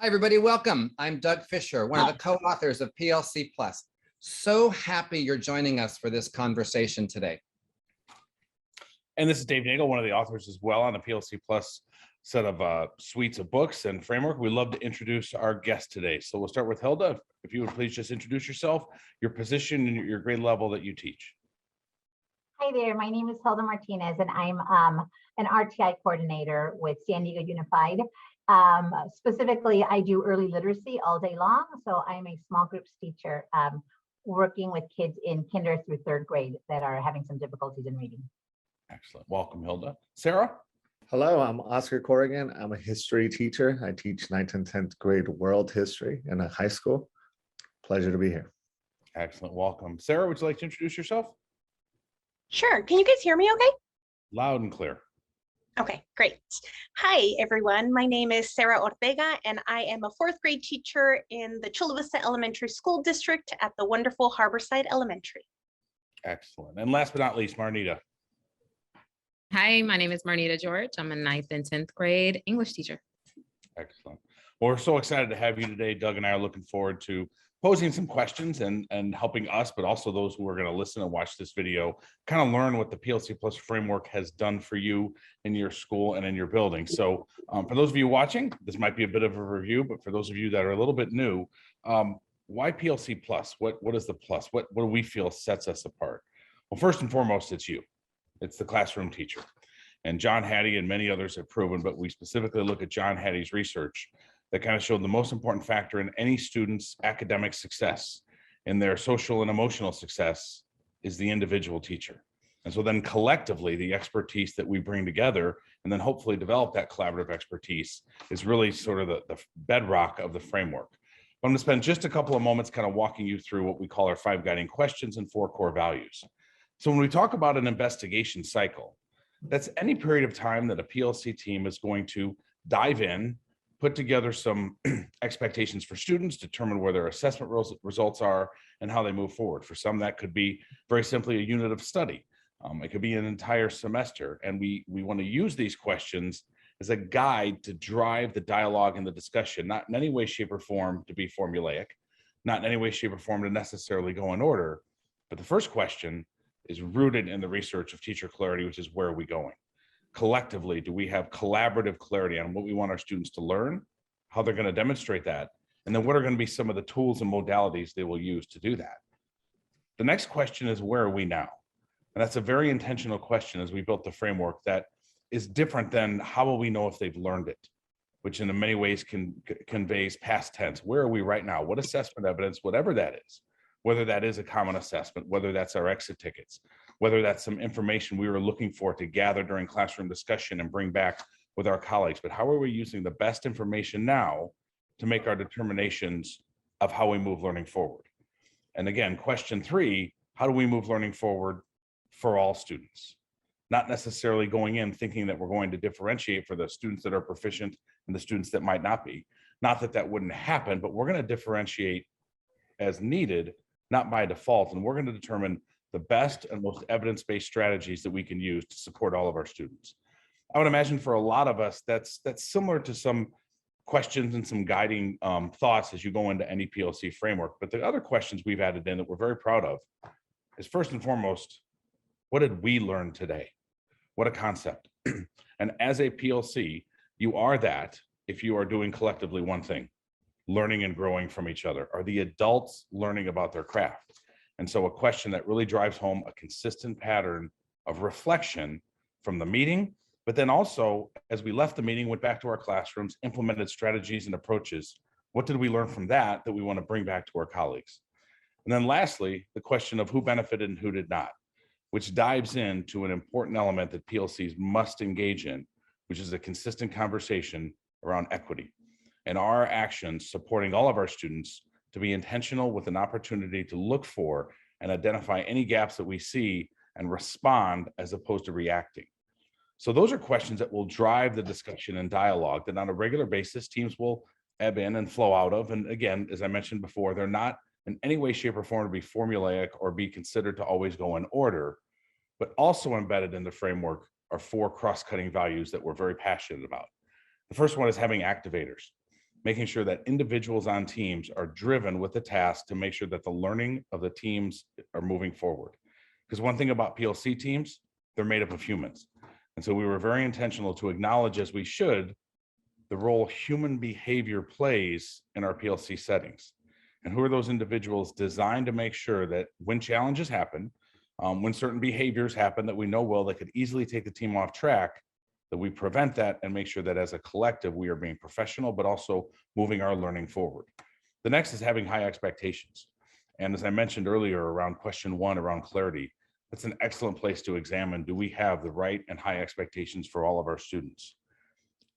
Hi, everybody. Welcome. I'm Doug Fisher, one of the co-authors of PLC Plus. So happy you're joining us for this conversation today. And this is Dave Nagel, one of the authors as well on the PLC Plus set of suites of books and framework. We'd love to introduce our guest today. So we'll start with Hilda. If you would please just introduce yourself, your position, and your grade level that you teach. Hi there, my name is Hilda Martinez, and I'm an RTI coordinator with San Diego Unified. Specifically, I do early literacy all day long, so I'm a small groups teacher working with kids in kinder through third grade that are having some difficulties in reading. Excellent. Welcome, Hilda. Sarah? Hello, I'm Oscar Corrigan. I'm a history teacher. I teach 9th and 10th grade world history in a high school. Pleasure to be here. Excellent. Welcome. Sarah, would you like to introduce yourself? Sure. Can you guys hear me okay? Loud and clear. Okay, great. Hi, everyone. My name is Sarah Ortega, and I am a 4th grade teacher in the Chula Vista Elementary School District at the wonderful Harborside Elementary. Excellent. And last but not least, Marnita. Hi, my name is Marnita George. I'm a 9th and 10th grade English teacher. Excellent. Well, we're so excited to have you today. Doug and I are looking forward to posing some questions and helping us, but also those who are going to listen and watch this video, kind of learn what the PLC Plus framework has done for you in your school and in your building. So for those of you watching, this might be a bit of a review, but for those of you that are a little bit new, why PLC Plus? What is the plus? What do we feel sets us apart? Well, first and foremost, it's you. It's the classroom teacher. And John Hattie and many others have proven, but we specifically look at John Hattie's research that kind of showed the most important factor in any student's academic success, in their social and emotional success, is the individual teacher. And so then collectively, the expertise that we bring together and then hopefully develop that collaborative expertise is really sort of the bedrock of the framework. I'm going to spend just a couple of moments kind of walking you through what we call our 5 guiding questions and 4 core values. So when we talk about an investigation cycle, that's any period of time that a PLC team is going to dive in, put together some expectations for students, determine where their assessment results are, and how they move forward. For some, that could be very simply a unit of study. It could be an entire semester. And we want to use these questions as a guide to drive the dialogue and the discussion, not in any way, shape, or form to be formulaic, not in any way, shape, or form to necessarily go in order. But the first question is rooted in the research of teacher clarity, which is where are we going? Collectively, do we have collaborative clarity on what we want our students to learn, how they're going to demonstrate that, and then what are going to be some of the tools and modalities they will use to do that? The next question is, where are we now? And that's a very intentional question as we built the framework that is different than how will we know if they've learned it, which in many ways conveys past tense. Where are we right now? What assessment evidence, whatever that is, whether that is a common assessment, whether that's our exit tickets, whether that's some information we were looking for to gather during classroom discussion and bring back with our colleagues, but how are we using the best information now to make our determinations of how we move learning forward? And again, question 3, how do we move learning forward for all students? Not necessarily going in thinking that we're going to differentiate for the students that are proficient and the students that might not be. Not that that wouldn't happen, but we're going to differentiate as needed, not by default, and we're going to determine the best and most evidence-based strategies that we can use to support all of our students. I would imagine for a lot of us, that's similar to some questions and some guiding thoughts as you go into any PLC framework. But the other questions we've added in that we're very proud of is, first and foremost, what did we learn today? What a concept. And as a PLC, you are that if you are doing collectively one thing, learning and growing from each other. Are the adults learning about their craft? And so a question that really drives home a consistent pattern of reflection from the meeting, but then also as we left the meeting, went back to our classrooms, implemented strategies and approaches. What did we learn from that we want to bring back to our colleagues? And then lastly, the question of who benefited and who did not, which dives into an important element that PLCs must engage in, which is a consistent conversation around equity and our actions supporting all of our students to be intentional with an opportunity to look for and identify any gaps that we see and respond as opposed to reacting. So those are questions that will drive the discussion and dialogue that on a regular basis, teams will ebb in and flow out of. And again, as I mentioned before, they're not in any way, shape, or form to be formulaic or be considered to always go in order, but also embedded in the framework are 4 cross-cutting values that we're very passionate about. The first one is having activators. making sure that individuals on teams are driven with the task to make sure that the learning of the teams are moving forward. Because one thing about PLC teams, they're made up of humans. And so we were very intentional to acknowledge, as we should, the role human behavior plays in our PLC settings. And who are those individuals designed to make sure that when challenges happen, when certain behaviors happen that we know well that could easily take the team off track, that we prevent that and make sure that as a collective, we are being professional, but also moving our learning forward. The next is having high expectations. And as I mentioned earlier around question 1, around clarity, that's an excellent place to examine, do we have the right and high expectations for all of our students?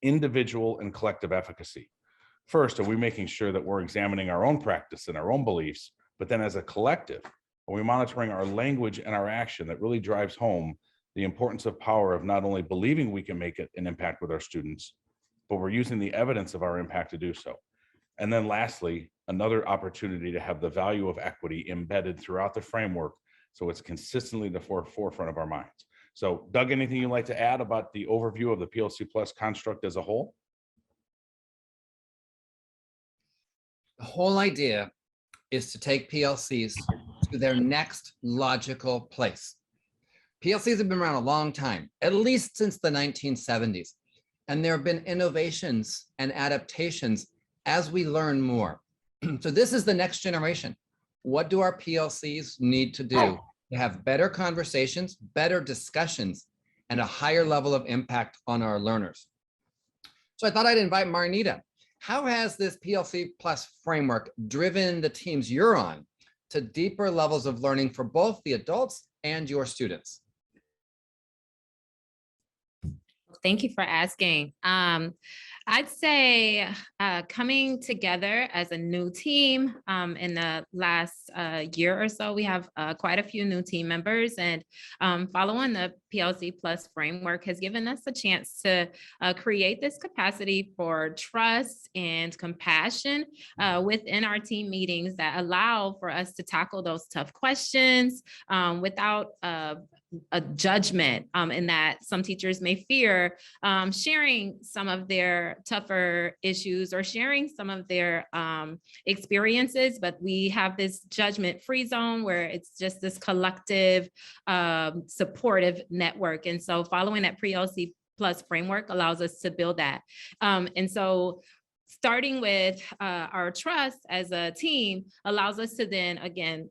Individual and collective efficacy. First, are we making sure that we're examining our own practice and our own beliefs, but then as a collective, are we monitoring our language and our action that really drives home the importance of power of not only believing we can make an impact with our students, but we're using the evidence of our impact to do so. And then lastly, another opportunity to have the value of equity embedded throughout the framework so it's consistently the forefront of our minds. So Doug, anything you'd like to add about the overview of the PLC Plus construct as a whole? The whole idea is to take PLCs to their next logical place. PLCs have been around a long time, at least since the 1970s. And there have been innovations and adaptations as we learn more. So this is the next generation. What do our PLCs need to do to have better conversations, better discussions, and a higher level of impact on our learners? So I thought I'd invite Marnita. How has this PLC Plus framework driven the teams you're on to deeper levels of learning for both the adults and your students? Thank you for asking. I'd say coming together as a new team in the last year or so, we have quite a few new team members, and following the PLC Plus framework has given us a chance to create this capacity for trust and compassion within our team meetings that allow for us to tackle those tough questions without a judgment, in that some teachers may fear sharing some of their tougher issues or sharing some of their experiences, but we have this judgment-free zone where it's just this collective supportive network. And so following that PLC Plus framework allows us to build that. And so starting with our trust as a team allows us to then again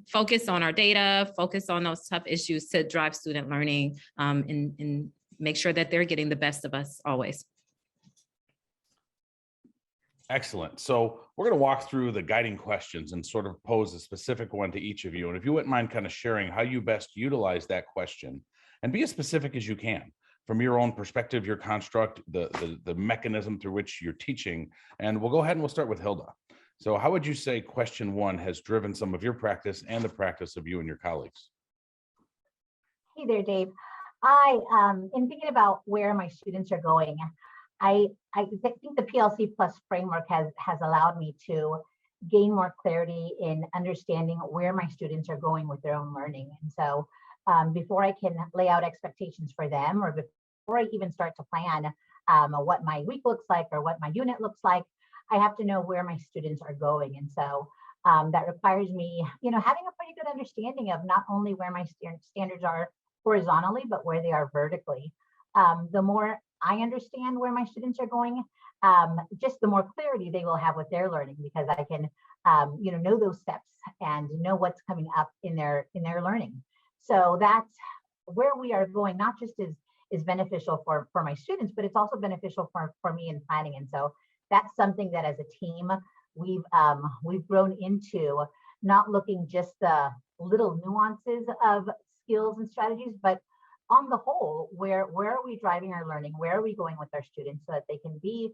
focus on our data, focus on those tough issues to drive student learning, and make sure that they're getting the best of us always. Excellent. So we're going to walk through the guiding questions and sort of pose a specific one to each of you. And if you wouldn't mind kind of sharing how you best utilize that question and be as specific as you can from your own perspective, your construct, the mechanism through which you're teaching. And we'll go ahead and we'll start with Hilda. So how would you say question 1 has driven some of your practice and the practice of you and your colleagues? Hey there, Dave. In thinking about where my students are going, I think the PLC Plus framework has allowed me to gain more clarity in understanding where my students are going with their own learning. And so before I can lay out expectations for them, or before I even start to plan what my week looks like or what my unit looks like, I have to know where my students are going. And so that requires me, having a pretty good understanding of not only where my standards are horizontally, but where they are vertically. The more I understand where my students are going, just the more clarity they will have with their learning, because I can, know those steps and know what's coming up in their learning. So that's where we are going, not just is beneficial for my students, but it's also beneficial for me in planning. And so that's something that as a team, we've grown into, not looking just the little nuances of skills and strategies, but on the whole, where are we driving our learning? Where are we going with our students so that they can be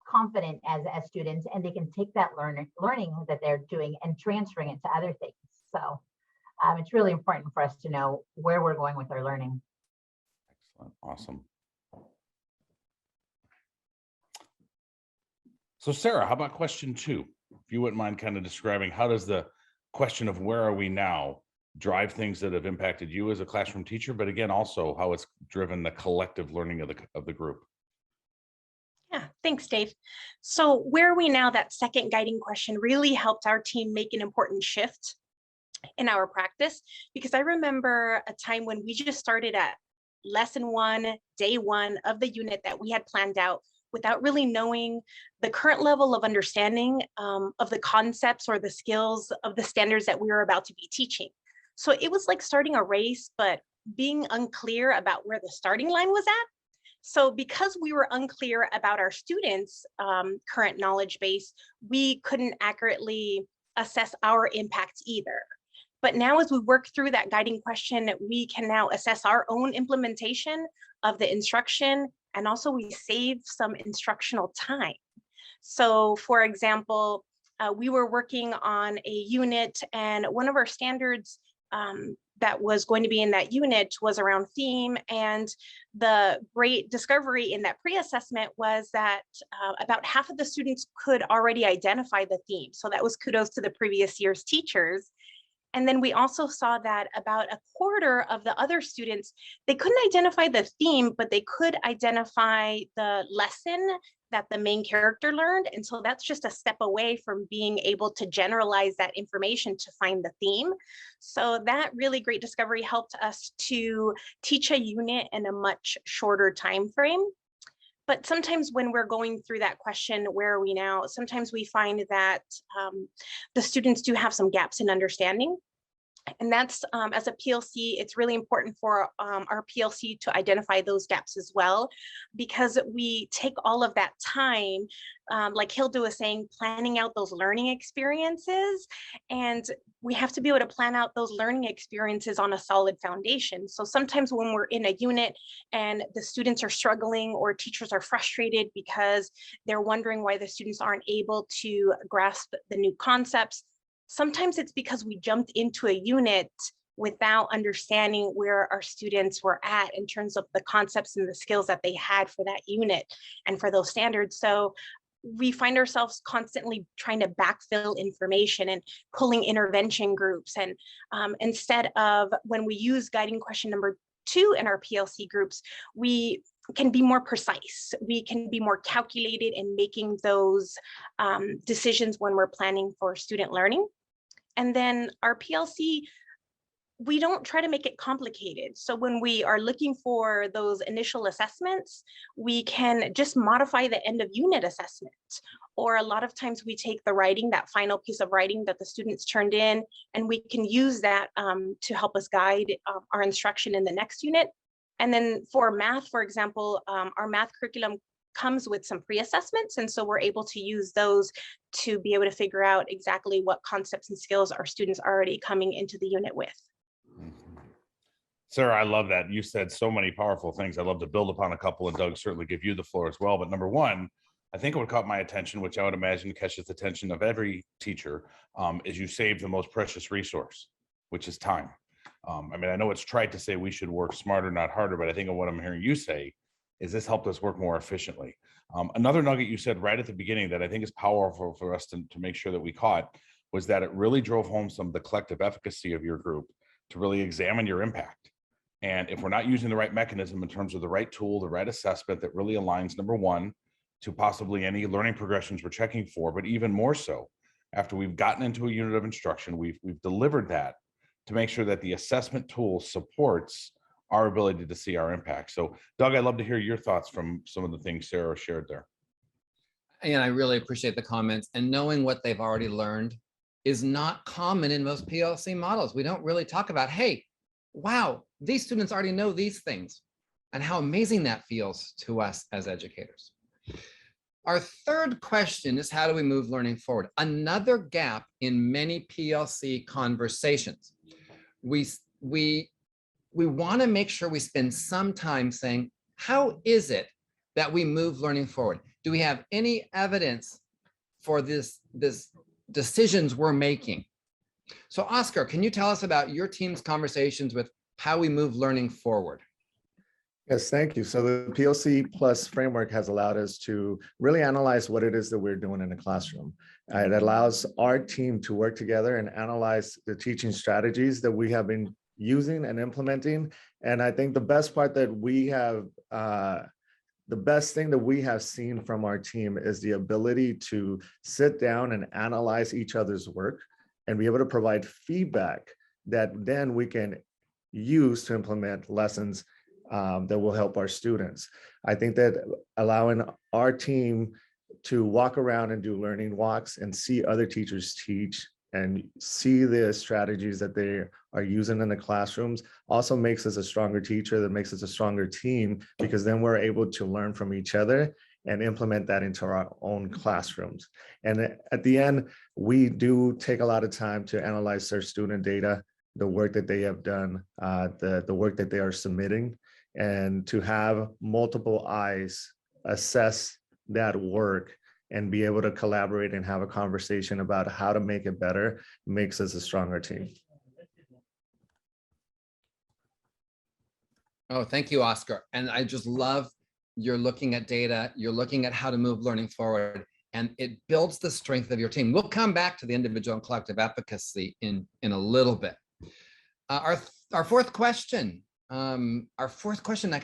confident as students, and they can take that learning that they're doing and transferring it to other things. So it's really important for us to know where we're going with our learning. Excellent. Awesome. So Sarah, how about question 2? If you wouldn't mind kind of describing, how does the question of where are we now drive things that have impacted you as a classroom teacher, but again, also how it's driven the collective learning of the group? Yeah, thanks, Dave. So where are we now? That second guiding question really helped our team make an important shift in our practice, because I remember a time when we just started at lesson 1, day 1 of the unit that we had planned out without really knowing the current level of understanding of the concepts or the skills of the standards that we were about to be teaching. So it was like starting a race, but being unclear about where the starting line was at. So because we were unclear about our students' current knowledge base, we couldn't accurately assess our impact either. But now as we work through that guiding question, we can now assess our own implementation of the instruction, and also we save some instructional time. So for example, we were working on a unit, and one of our standards that was going to be in that unit was around theme. And the great discovery in that pre-assessment was that about half of the students could already identify the theme. So that was kudos to the previous year's teachers. And then we also saw that about a quarter of the other students, they couldn't identify the theme, but they could identify the lesson that the main character learned. And so that's just a step away from being able to generalize that information to find the theme. So that really great discovery helped us to teach a unit in a much shorter time frame. But sometimes when we're going through that question, where are we now? Sometimes we find that the students do have some gaps in understanding. And that's, as a PLC, it's really important for our PLC to identify those gaps as well, because we take all of that time, like Hilda was saying, planning out those learning experiences. And we have to be able to plan out those learning experiences on a solid foundation. So sometimes when we're in a unit and the students are struggling, or teachers are frustrated because they're wondering why the students aren't able to grasp the new concepts, sometimes it's because we jumped into a unit without understanding where our students were at in terms of the concepts and the skills that they had for that unit and for those standards. So we find ourselves constantly trying to backfill information and pulling intervention groups. And instead of, when we use guiding question number 2 in our PLC groups, we can be more precise. We can be more calculated in making those decisions when we're planning for student learning. And then our PLC, we don't try to make it complicated. So when we are looking for those initial assessments, we can just modify the end of unit assessment. Or a lot of times we take the writing, that final piece of writing that the students turned in, and we can use that to help us guide our instruction in the next unit. And then for math, for example, our math curriculum comes with some pre-assessments. And so we're able to use those to be able to figure out exactly what concepts and skills our students are already coming into the unit with. Sarah, I love that. You said so many powerful things. I'd love to build upon a couple, and Doug, certainly give you the floor as well. But number one, I think what caught my attention, which I would imagine catches the attention of every teacher, is you save the most precious resource, which is time. I mean, I know it's tried to say we should work smarter, not harder, but I think of what I'm hearing you say is this helped us work more efficiently. Another nugget you said right at the beginning that I think is powerful for us to make sure that we caught was that it really drove home some of the collective efficacy of your group to really examine your impact. And if we're not using the right mechanism in terms of the right tool, the right assessment that really aligns, number one, to possibly any learning progressions we're checking for, but even more so, after we've gotten into a unit of instruction, we've delivered that to make sure that the assessment tool supports our ability to see our impact. So Doug, I'd love to hear your thoughts from some of the things Sarah shared there. And I really appreciate the comments, and knowing what they've already learned is not common in most PLC models. We don't really talk about, hey, wow, these students already know these things, and how amazing that feels to us as educators. Our third question is, how do we move learning forward? Another gap in many PLC conversations. We want to make sure we spend some time saying, how is it that we move learning forward? Do we have any evidence for this decisions we're making? So Oscar, can you tell us about your team's conversations with how we move learning forward? Yes, thank you. So the PLC Plus framework has allowed us to really analyze what it is that we're doing in the classroom. It allows our team to work together and analyze the teaching strategies that we have been using and implementing. And I think the best part that we have the best thing that we have seen from our team is the ability to sit down and analyze each other's work and be able to provide feedback that then we can use to implement lessons that will help our students. I think that allowing our team to walk around and do learning walks and see other teachers teach and see the strategies that they are using in the classrooms also makes us a stronger teacher, that makes us a stronger team, because then we're able to learn from each other and implement that into our own classrooms. And at the end, we do take a lot of time to analyze their student data, the work that they have done, the work that they are submitting, and to have multiple eyes assess that work and be able to collaborate and have a conversation about how to make it better makes us a stronger team. Oh, thank you, Oscar. And I just love you're looking at data, you're looking at how to move learning forward, and it builds the strength of your team. We'll come back to the individual and collective efficacy in a little bit. Our fourth question, like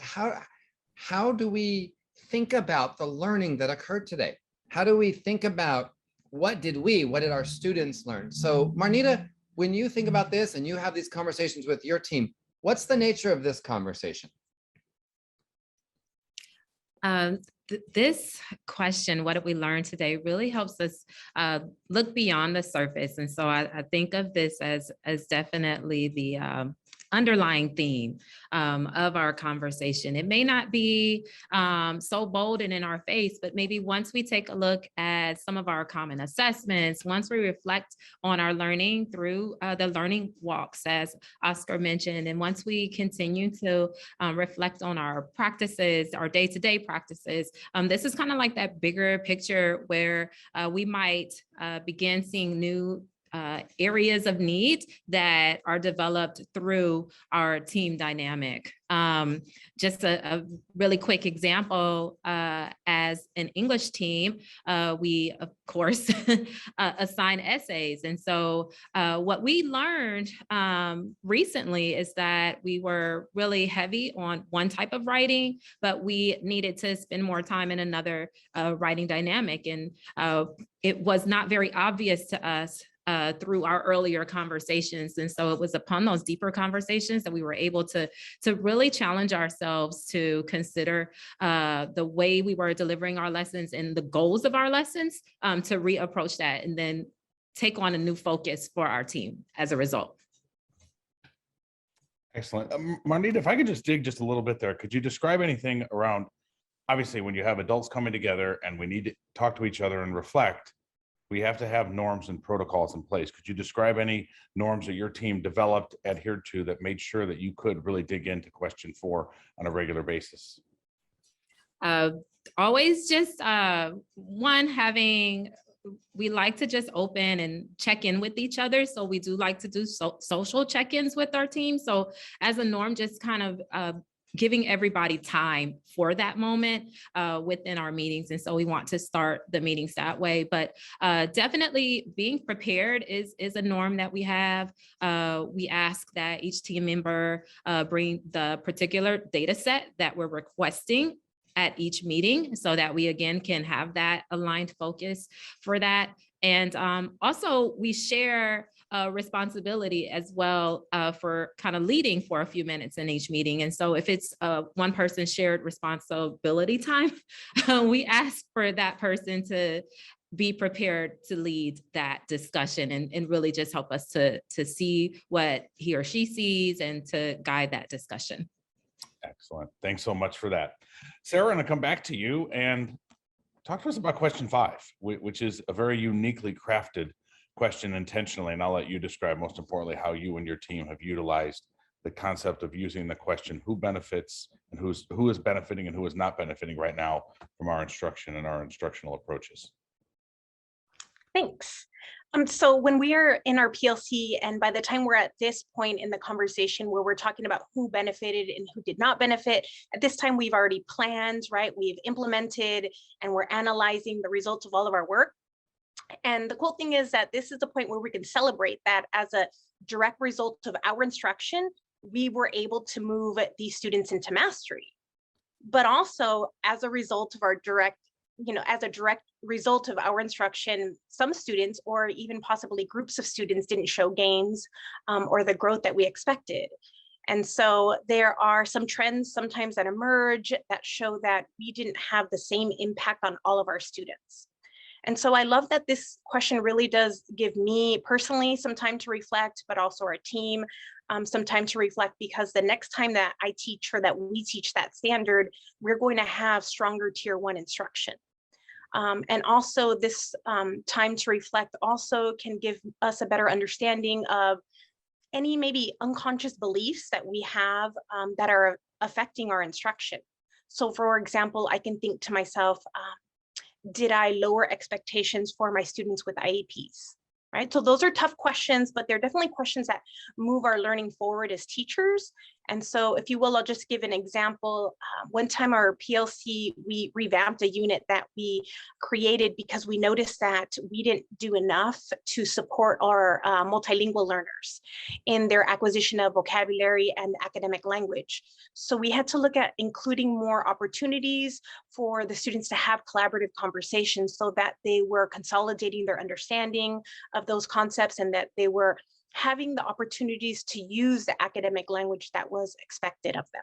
how do we think about the learning that occurred today? How do we think about what did our students learn? So Marnita, when you think about this and you have these conversations with your team, what's the nature of this conversation? This question, what did we learn today, really helps us look beyond the surface. And so I think of this as definitely the underlying theme of our conversation. It may not be so bold and in our face, but maybe once we take a look at some of our common assessments, once we reflect on our learning through the learning walks, as Oscar mentioned, and once we continue to reflect on our practices, our day-to-day practices, this is kind of like that bigger picture where we might begin seeing new areas of need that are developed through our team dynamic. Just a really quick example, as an English team, we of course assign essays. And so what we learned recently is that we were really heavy on one type of writing, but we needed to spend more time in another writing dynamic. And it was not very obvious to us through our earlier conversations. And so it was upon those deeper conversations that we were able to really challenge ourselves to consider the way we were delivering our lessons and the goals of our lessons, to reapproach that and then take on a new focus for our team as a result. Excellent. Marnita, if I could just dig just a little bit there, could you describe anything around, obviously when you have adults coming together and we need to talk to each other and reflect, we have to have norms and protocols in place. Could you describe any norms that your team developed, adhered to, that made sure that you could really dig into question 4 on a regular basis? Always just we like to just open and check in with each other. So we do like to do social check-ins with our team. So as a norm, just kind of giving everybody time for that moment within our meetings. And so we want to start the meetings that way, but definitely being prepared is a norm that we have. We ask that each team member bring the particular data set that we're requesting at each meeting so that we again can have that aligned focus for that. And also we share responsibility as well for kind of leading for a few minutes in each meeting. And so if it's one person shared responsibility time, we ask for that person to be prepared to lead that discussion and really just help us to see what he or she sees and to guide that discussion. Excellent. Thanks so much for that. Sarah, I'm going to come back to you and talk to us about question 5, which is a very uniquely crafted question intentionally. And I'll let you describe, most importantly, how you and your team have utilized the concept of using the question, who benefits and who is benefiting and who is not benefiting right now from our instruction and our instructional approaches. Thanks. So when we are in our PLC, and by the time we're at this point in the conversation where we're talking about who benefited and who did not benefit, at this time we've already planned, right? We've implemented and we're analyzing the results of all of our work. And the cool thing is that this is the point where we can celebrate that as a direct result of our instruction, we were able to move these students into mastery. but also as a result of our direct, as a direct result of our instruction, some students or even possibly groups of students didn't show gains or the growth that we expected. And so there are some trends sometimes that emerge that show that we didn't have the same impact on all of our students. And so I love that this question really does give me personally some time to reflect, but also our team some time to reflect, because the next time that I teach or that we teach that standard, we're going to have stronger tier 1 instruction. And also this time to reflect also can give us a better understanding of any maybe unconscious beliefs that we have that are affecting our instruction. So for example, I can think to myself, did I lower expectations for my students with IEPs? Right? So those are tough questions, but they're definitely questions that move our learning forward as teachers. And so if you will, I'll just give an example. One time our PLC, we revamped a unit that we created because we noticed that we didn't do enough to support our multilingual learners in their acquisition of vocabulary and academic language. So we had to look at including more opportunities for the students to have collaborative conversations so that they were consolidating their understanding of those concepts and that they were having the opportunities to use the academic language that was expected of them.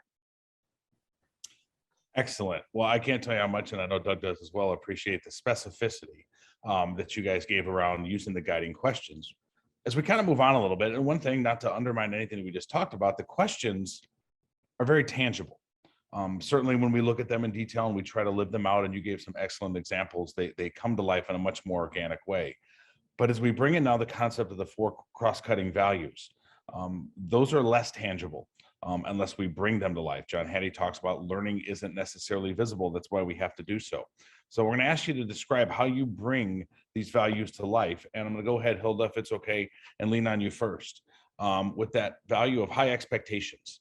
Excellent. Well, I can't tell you how much, and I know Doug does as well, appreciate the specificity that you guys gave around using the guiding questions. As we kind of move on a little bit, and one thing, not to undermine anything we just talked about, the questions are very tangible. Certainly when we look at them in detail and we try to live them out, and you gave some excellent examples, they come to life in a much more organic way. But as we bring in now the concept of the 4 cross-cutting values, those are less tangible unless we bring them to life. John Hattie talks about learning isn't necessarily visible. That's why we have to do so. So we're going to ask you to describe how you bring these values to life. And I'm going to go ahead, Hilda, if it's okay, and lean on you first with that value of high expectations.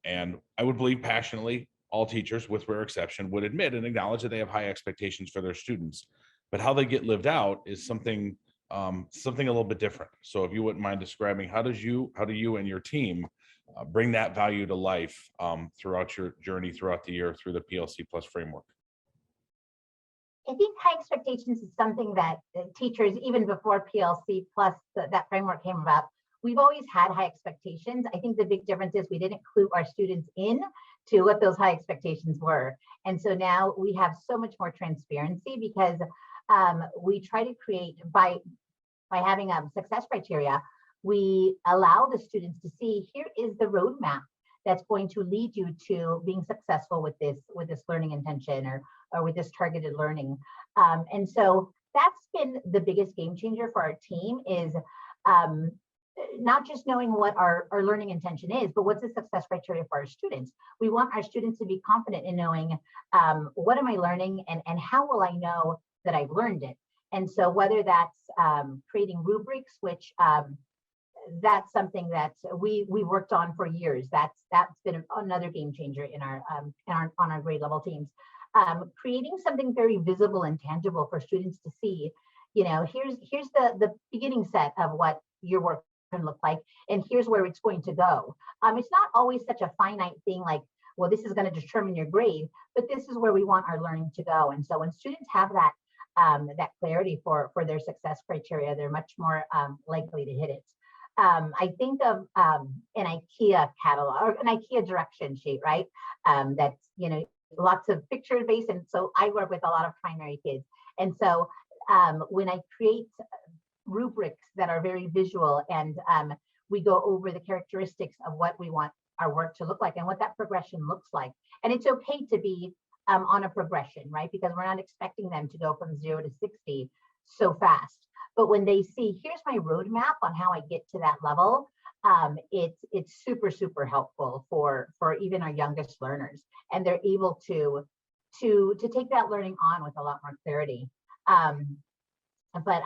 And I would believe passionately all teachers, with rare exception, would admit and acknowledge that they have high expectations for their students. But how they get lived out is something a little bit different. So if you wouldn't mind describing, how do you and your team bring that value to life throughout your journey, throughout the year, through the PLC Plus framework? I think high expectations is something that teachers, even before PLC Plus, that framework came about, we've always had high expectations. I think the big difference is we didn't clue our students in to what those high expectations were. And so now we have so much more transparency because we try to create, by having a success criteria, we allow the students to see, here is the roadmap that's going to lead you to being successful with this learning intention or with this targeted learning. And so that's been the biggest game changer for our team, is not just knowing what our learning intention is, but what's the success criteria for our students. We want our students to be confident in knowing what am I learning and how will I know that I've learned it. And so whether that's creating rubrics, which that's something that we worked on for years. That's been another game changer in on our grade level teams. Creating something very visible and tangible for students to see. Here's the beginning set of what your work can look like, and here's where it's going to go. It's not always such a finite thing like, well, this is going to determine your grade, but this is where we want our learning to go. And so when students have that clarity for their success criteria, they're much more likely to hit it. I think of an IKEA catalog or an IKEA direction sheet, right? That's, lots of picture based. And so I work with a lot of primary kids. And so when I create rubrics that are very visual and we go over the characteristics of what we want our work to look like and what that progression looks like. And it's okay to be on a progression, right? Because we're not expecting them to go from 0 to 60 so fast. But when they see, here's my roadmap on how I get to that level, it's super, super helpful for even our youngest learners. And they're able to take that learning on with a lot more clarity. But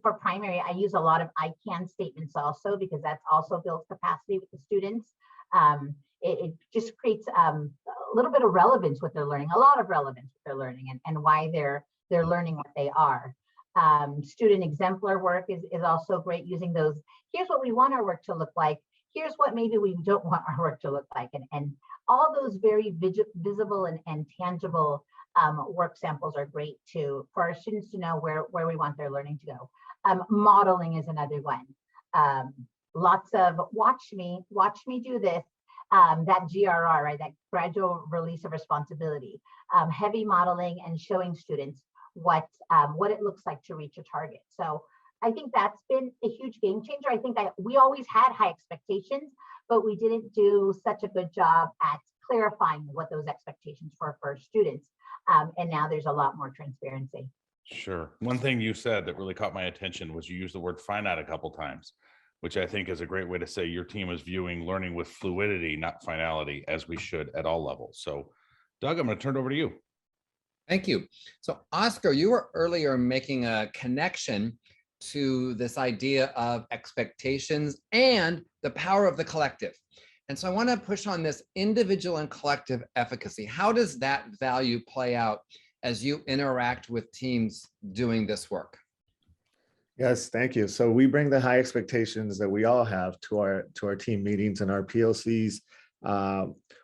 for primary, I use a lot of I can statements also, because that's also builds capacity with the students. It just creates a little bit of relevance with their learning, a lot of relevance with their learning and why they're learning what they are. Student exemplar work is also great, using those. Here's what we want our work to look like. here's what maybe we don't want our work to look like. And all those very visible and tangible work samples are great too, for our students to know where we want their learning to go. Modeling is another one. Lots of watch me do this. That GRR, right? That gradual release of responsibility. Heavy modeling and showing students what it looks like to reach a target. So I think that's been a huge game changer. I think we always had high expectations, but we didn't do such a good job at clarifying what those expectations were for our students. And now there's a lot more transparency. Sure. One thing you said that really caught my attention was you used the word finite a couple times, which I think is a great way to say your team is viewing learning with fluidity, not finality, as we should at all levels. So, Doug, I'm going to turn it over to you. Thank you. So, Oscar, you were earlier making a connection to this idea of expectations and the power of the collective. And so I want to push on this individual and collective efficacy. How does that value play out as you interact with teams doing this work? Yes, thank you. So we bring the high expectations that we all have to our team meetings and our PLCs.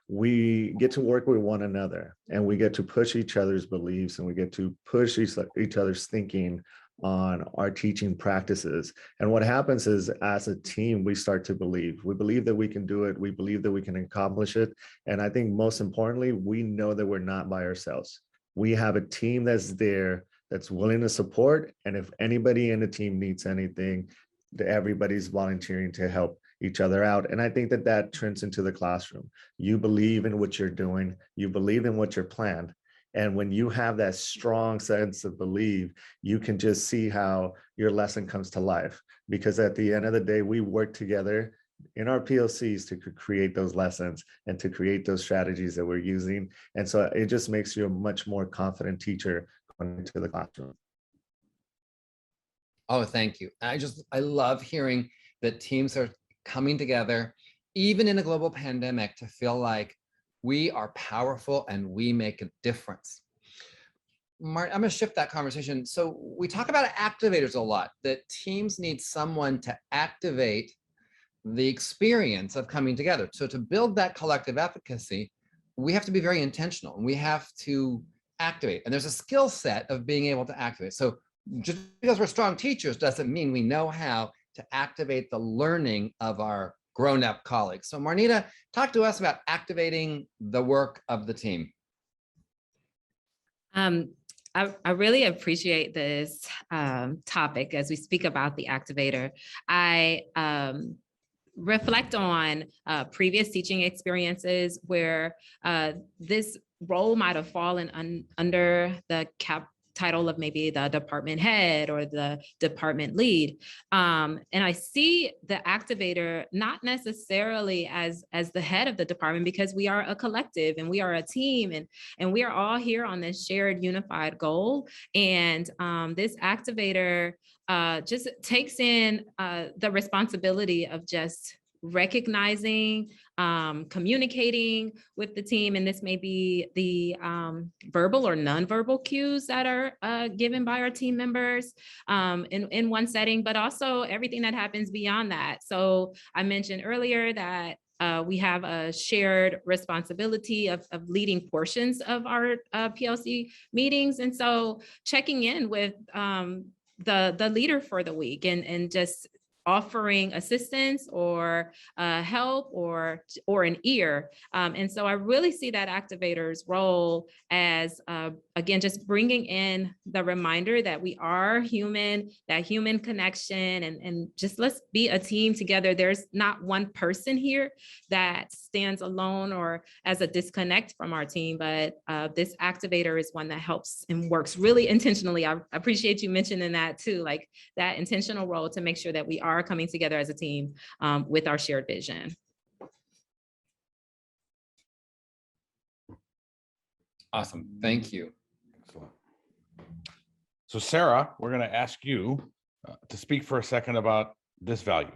We get to work with one another, and we get to push each other's beliefs, and we get to push each other's thinking on our teaching practices. And what happens is, as a team, we start to believe. We believe that we can do it. We believe that we can accomplish it. And I think most importantly, we know that we're not by ourselves. We have a team that's there, that's willing to support. And if anybody in the team needs anything, everybody's volunteering to help each other out. And I think that that turns into the classroom. You believe in what you're doing. You believe in what you're planned. And when you have that strong sense of belief, you can just see how your lesson comes to life. Because at the end of the day, we work together in our PLCs to create those lessons and to create those strategies that we're using. And so it just makes you a much more confident teacher going into the classroom. Oh, thank you. I love hearing that teams are coming together, even in a global pandemic, to feel like we are powerful and we make a difference. Martin, I'm going to shift that conversation. So we talk about activators a lot, that teams need someone to activate the experience of coming together. So to build that collective efficacy, we have to be very intentional and we have to activate. And there's a skill set of being able to activate. So just because we're strong teachers doesn't mean we know how to activate the learning of our grown-up colleagues. So Marnita, talk to us about activating the work of the team. I really appreciate this topic as we speak about the activator. I reflect on previous teaching experiences where this role might have fallen under the title of maybe the department head or the department lead. And I see the activator not necessarily as the head of the department, because we are a collective and we are a team and we are all here on this shared unified goal. And this activator just takes in the responsibility of just recognizing, communicating with the team. And this may be the verbal or nonverbal cues that are given by our team members in one setting, but also everything that happens beyond that. So I mentioned earlier that we have a shared responsibility of leading portions of our PLC meetings. And so checking in with the leader for the week and just offering assistance or help or an ear. And so I really see that activator's role as, again, just bringing in the reminder that we are human, that human connection, and just let's be a team together. There's not one person here that stands alone or as a disconnect from our team, but this activator is one that helps and works really intentionally. I appreciate you mentioning that too, like that intentional role to make sure that we are coming together as a team with our shared vision. Awesome, thank you. Excellent. So Sarah, we're going to ask you to speak for a second about this value.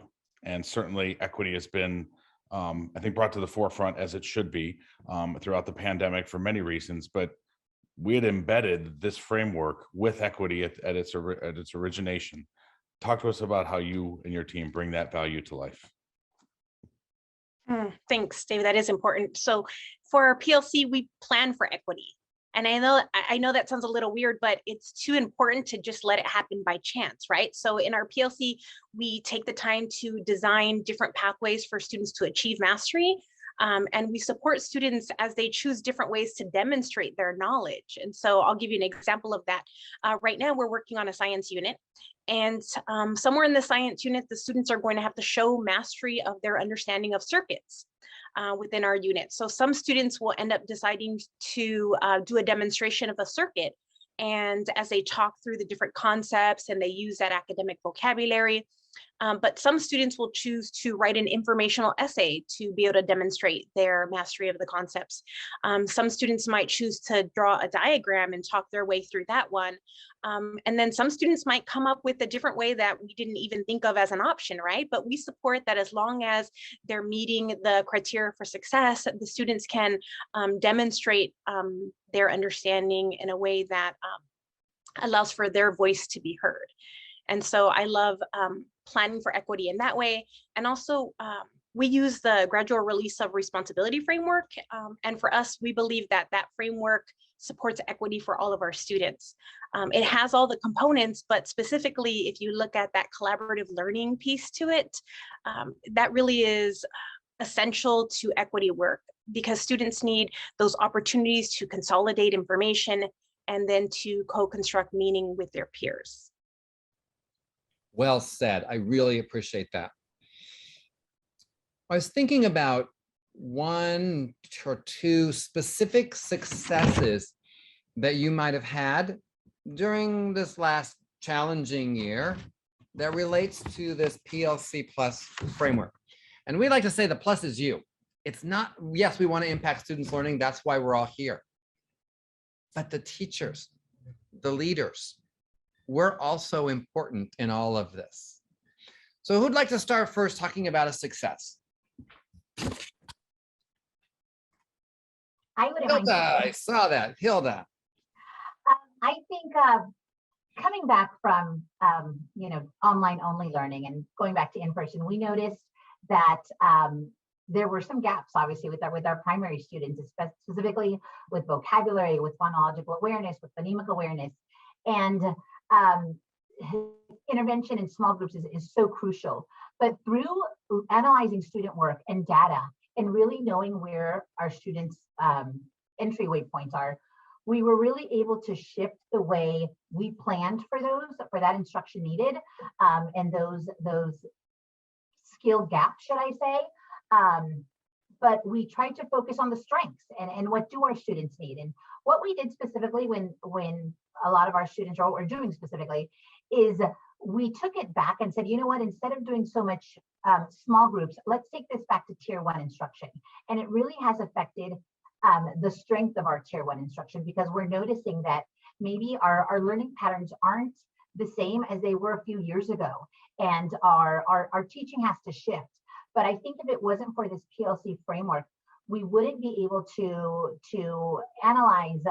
And certainly equity has been, I think, brought to the forefront, as it should be, throughout the pandemic for many reasons, but we had embedded this framework with equity at its origination. Talk to us about how you and your team bring that value to life. Thanks, David. That is important. So for PLC, we plan for equity. And I know that sounds a little weird, but it's too important to just let it happen by chance, right? So in our PLC, we take the time to design different pathways for students to achieve mastery. And we support students as they choose different ways to demonstrate their knowledge. And so I'll give you an example of that. Right now, we're working on a science unit. And somewhere in the science unit, the students are going to have to show mastery of their understanding of circuits within our unit. So some students will end up deciding to do a demonstration of a circuit. And as they talk through the different concepts and they use that academic vocabulary, but some students will choose to write an informational essay to be able to demonstrate their mastery of the concepts. Some students might choose to draw a diagram and talk their way through that one. And then some students might come up with a different way that we didn't even think of as an option, right? But we support that as long as they're meeting the criteria for success, the students can demonstrate their understanding in a way that allows for their voice to be heard. And so I love planning for equity in that way. And also we use the gradual release of responsibility framework. And for us, we believe that that framework supports equity for all of our students. It has all the components, but specifically, if you look at that collaborative learning piece to it, that really is essential to equity work because students need those opportunities to consolidate information and then to co-construct meaning with their peers. Well said. I really appreciate that. I was thinking about one or two specific successes that you might have had during this last challenging year that relates to this PLC Plus framework. And we like to say the plus is you. It's not, yes, we want to impact students' learning. That's why we're all here. But the teachers, the leaders, we're also important in all of this. So who'd like to start first talking about a success? I would. Hilda, I saw that. Hilda. I think coming back from online only learning and going back to in-person, we noticed that there were some gaps, obviously, with our primary students, specifically with vocabulary, with phonological awareness, with phonemic awareness, and intervention in small groups is so crucial. But through analyzing student work and data and really knowing where our students' entryway points are, we were really able to shift the way we planned for that instruction needed, and those skill gaps, should I say. But we tried to focus on the strengths and what do our students need. And what we did specifically when a lot of our students are doing specifically is we took it back and said, you know what, instead of doing so much small groups, let's take this back to tier 1 instruction. And it really has affected the strength of our tier 1 instruction, because we're noticing that maybe our learning patterns aren't the same as they were a few years ago. And our teaching has to shift. But I think if it wasn't for this PLC framework, we wouldn't be able to analyze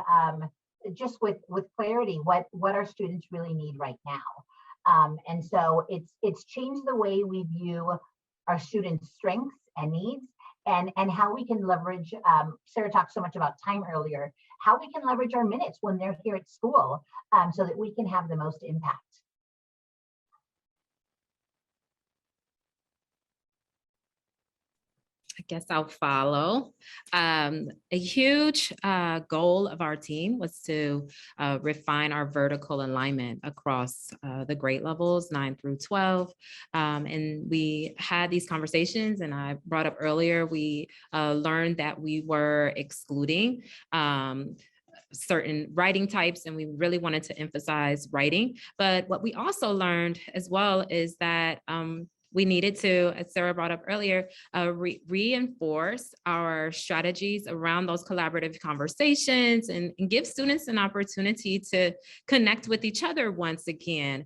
just with clarity what our students really need right now. And so it's changed the way we view our students' strengths and needs, and how we can leverage, Sarah talked so much about time earlier, how we can leverage our minutes when they're here at school so that we can have the most impact. I guess I'll follow. A huge goal of our team was to refine our vertical alignment across the grade levels 9 through 12. And we had these conversations, and I brought up earlier, we learned that we were excluding certain writing types, and we really wanted to emphasize writing. But what we also learned as well is that we needed to, as Sarah brought up earlier, reinforce our strategies around those collaborative conversations and give students an opportunity to connect with each other once again.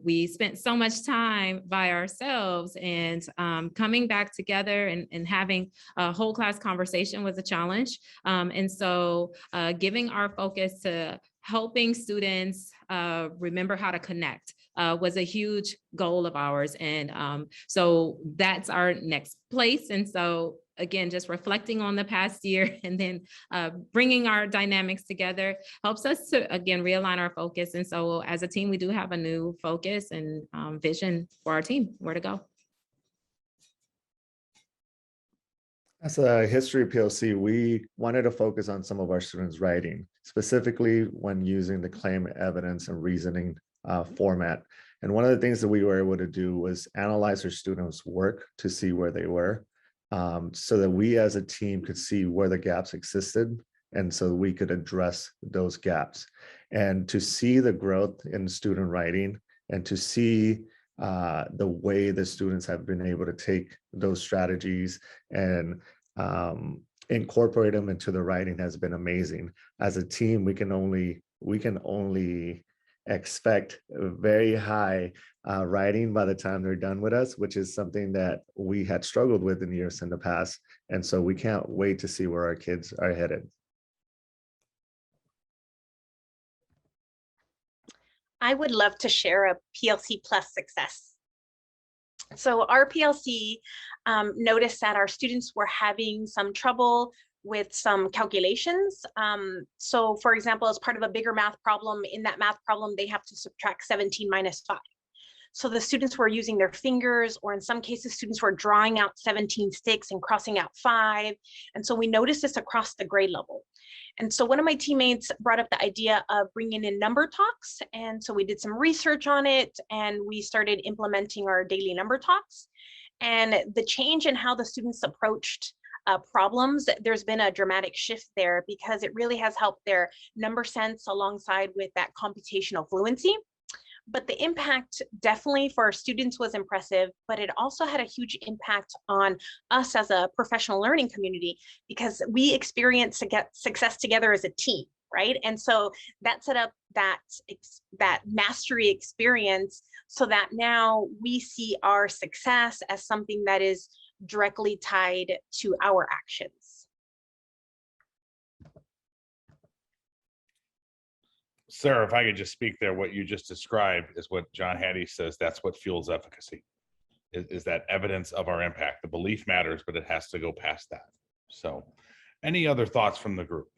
We spent so much time by ourselves, and coming back together and having a whole class conversation was a challenge. And so giving our focus to helping students remember how to connect was a huge goal of ours. And so that's our next place. And so again, just reflecting on the past year and then bringing our dynamics together helps us to, again, realign our focus. And so as a team, we do have a new focus and vision for our team, where to go. As a history PLC, we wanted to focus on some of our students' writing, specifically when using the claim, evidence, and reasoning format. And one of the things that we were able to do was analyze our students' work to see where they were, so that we as a team could see where the gaps existed, and so we could address those gaps. And to see the growth in student writing and to see the way the students have been able to take those strategies and incorporate them into the writing has been amazing. As a team, we can only expect very high writing by the time they're done with us, which is something that we had struggled with in years in the past. And so we can't wait to see where our kids are headed. I would love to share a PLC Plus success. So our PLC noticed that our students were having some trouble with some calculations. So for example, as part of a bigger math problem, in that math problem, they have to subtract 17 minus 5. So the students were using their fingers, or in some cases, students were drawing out 17 sticks and crossing out 5. And so we noticed this across the grade level. And so one of my teammates brought up the idea of bringing in number talks. And so we did some research on it, and we started implementing our daily number talks. And the change in how the students approached problems, there's been a dramatic shift there, because it really has helped their number sense alongside with that computational fluency. But the impact definitely for our students was impressive, but it also had a huge impact on us as a professional learning community, because we experienced to get success together as a team, right? And so that set up that mastery experience, so that now we see our success as something that is directly tied to our actions. Sarah, if I could just speak there, what you just described is what John Hattie says, that's what fuels efficacy, is that evidence of our impact. The belief matters, but it has to go past that. So any other thoughts from the group?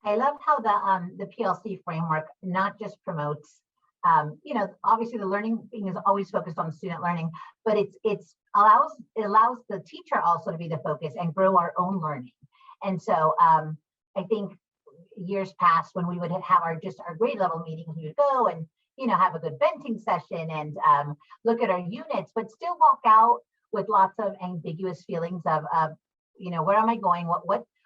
I love how the PLC framework not just promotes, obviously the learning thing is always focused on student learning, but it allows the teacher also to be the focus and grow our own learning. And so I think years past, when we would have our grade level meetings, we would go and have a good venting session and look at our units, but still walk out with lots of ambiguous feelings of where am I going?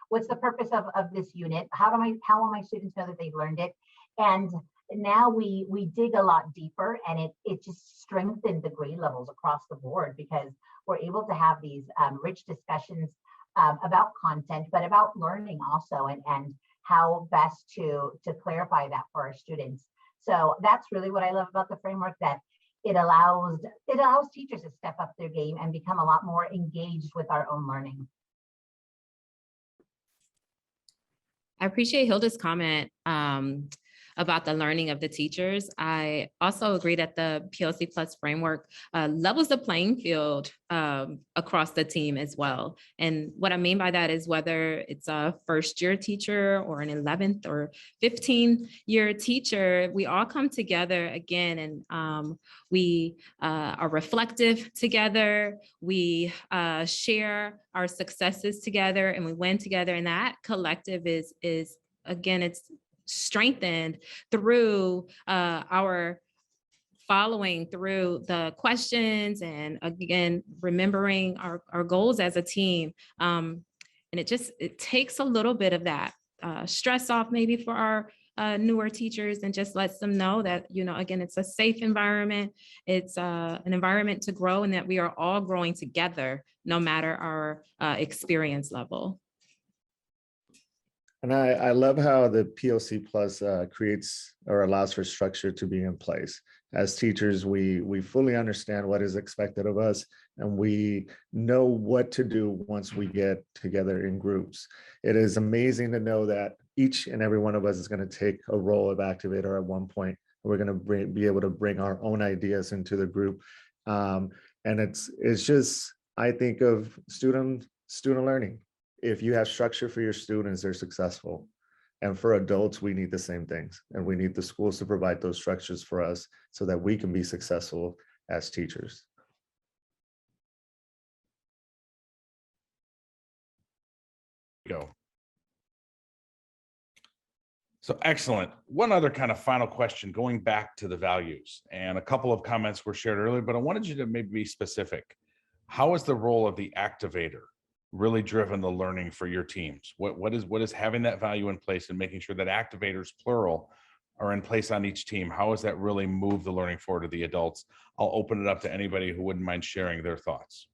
What's the purpose of this unit? How will my students know that they've learned it? And now we dig a lot deeper, and it just strengthened the grade levels across the board, because we're able to have these rich discussions about content, but about learning also, and how best to clarify that for our students. So that's really what I love about the framework, that it allows teachers to step up their game and become a lot more engaged with our own learning. I appreciate Hilda's comment about the learning of the teachers. I also agree that the PLC Plus framework levels the playing field across the team as well. And what I mean by that is, whether it's a first-year teacher or an 11th or 15-year teacher, we all come together again, and we are reflective together. We share our successes together, and we win together. And that collective is again, it's strengthened through our following through the questions, and again, remembering our goals as a team. And it takes a little bit of that stress off maybe for our newer teachers, and just lets them know that, again, it's a safe environment. It's an environment to grow, and that we are all growing together, no matter our experience level. And I love how the PLC Plus creates or allows for structure to be in place. As teachers, we fully understand what is expected of us, and we know what to do once we get together in groups. It is amazing to know that each and every one of us is going to take a role of activator at one point. We're going to be able to bring our own ideas into the group. And it's just, I think of student learning. If you have structure for your students, they're successful. And for adults, we need the same things. And we need the schools to provide those structures for us so that we can be successful as teachers. Go. So excellent. One other kind of final question, going back to the values, and a couple of comments were shared earlier, but I wanted you to maybe be specific. How is the role of the activator really driven the learning for your teams? What is having that value in place and making sure that activators, plural, are in place on each team? How has that really moved the learning forward to the adults? I'll open it up to anybody who wouldn't mind sharing their thoughts.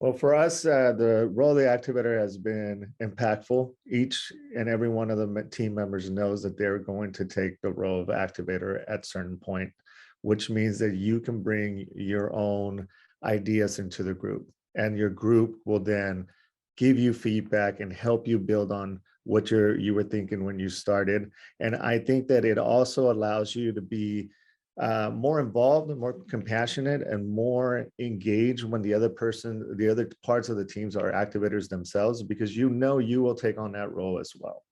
Well, for us, the role of the activator has been impactful. Each and every one of the team members knows that they're going to take the role of activator at a certain point, which means that you can bring your own ideas into the group, and your group will then give you feedback and help you build on what you were thinking when you started. And I think that it also allows you to be more involved and more compassionate and more engaged when the other parts of the teams are activators themselves, because you know you will take on that role as well.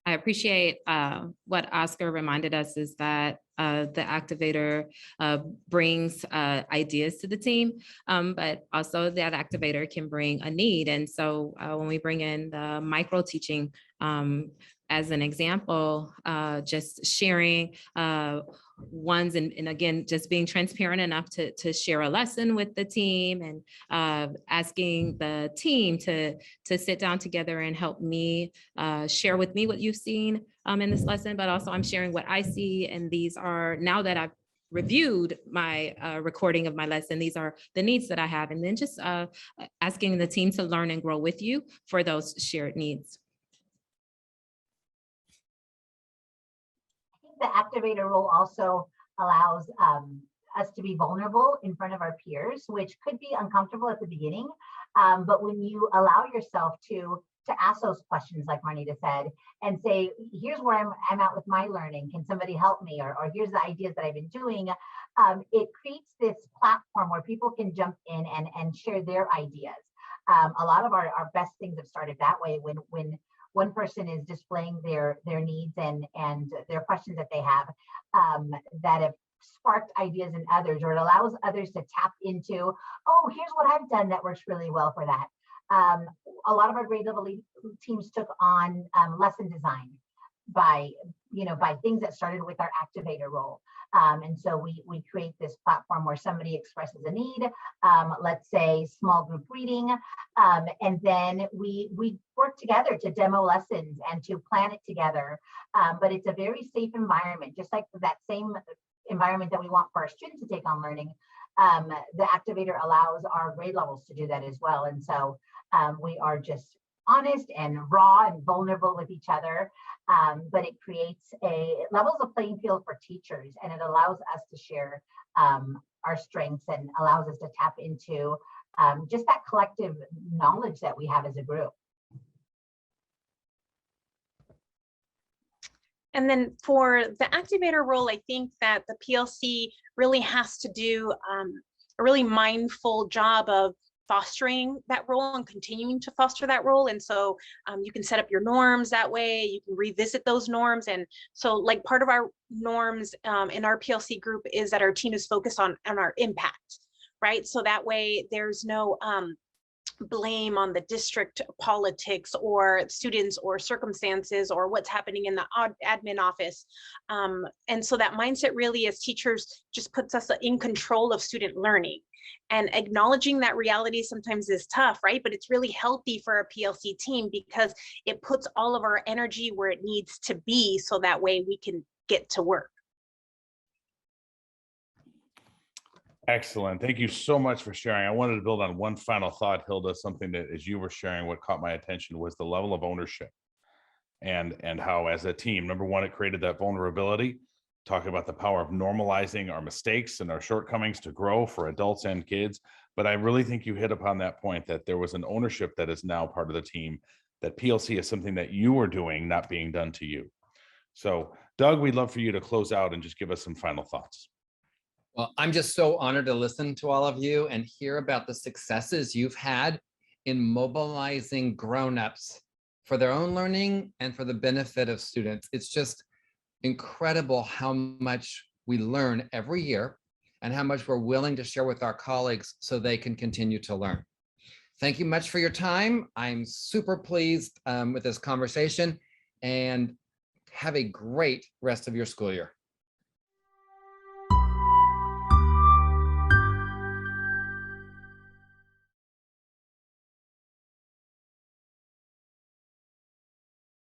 I appreciate what Oscar reminded us is that the activator brings ideas to the team, but also that activator can bring a need. And so when we bring in the micro teaching as an example, just sharing ones and again, just being transparent enough to share a lesson with the team, and asking the team to sit down together and help me share with me what you've seen in this lesson, but also I'm sharing what I see. And these are, now that I've reviewed my recording of my lesson, these are the needs that I have. And then just asking the team to learn and grow with you for those shared needs. The activator role also allows us to be vulnerable in front of our peers, which could be uncomfortable at the beginning. But when you allow yourself to ask those questions, like Marnita said, and say, here's where I'm at with my learning. Can somebody help me? Or here's the ideas that I've been doing. It creates this platform where people can jump in and share their ideas. A lot of our best things have started that way, when one person is displaying their needs and their questions that they have that have sparked ideas in others, or it allows others to tap into, oh, here's what I've done that works really well for that. A lot of our grade level teams took on lesson design by things that started with our activator role. And so we create this platform where somebody expresses a need, let's say small group reading, and then we work together to demo lessons and to plan it together. But it's a very safe environment, just like that same environment that we want for our students to take on learning. The activator allows our grade levels to do that as well. And so we are just honest and raw and vulnerable with each other, but it levels a playing field for teachers, and it allows us to share our strengths and allows us to tap into just that collective knowledge that we have as a group. And then for the activator role, I think that the PLC really has to do a really mindful job of fostering that role and continuing to foster that role. And so you can set up your norms that way, you can revisit those norms. And so like part of our norms in our PLC group is that our team is focused on our impact, right? So that way there's no blame on the district politics or students or circumstances or what's happening in the admin office. And so that mindset really as teachers just puts us in control of student learning. And acknowledging that reality sometimes is tough, right? But it's really healthy for a PLC team because it puts all of our energy where it needs to be, so that way we can get to work. Excellent. Thank you so much for sharing. I wanted to build on one final thought, Hilda. Something that, as you were sharing, what caught my attention was the level of ownership and how, as a team, number one, it created that vulnerability, talking about the power of normalizing our mistakes and our shortcomings to grow for adults and kids. But I really think you hit upon that point that there was an ownership that is now part of the team, that PLC is something that you are doing, not being done to you. So Doug, we'd love for you to close out and just give us some final thoughts. Well, I'm just so honored to listen to all of you and hear about the successes you've had in mobilizing grown-ups for their own learning and for the benefit of students. It's just incredible how much we learn every year and how much we're willing to share with our colleagues so they can continue to learn. Thank you much for your time. I'm super pleased with this conversation, and have a great rest of your school year.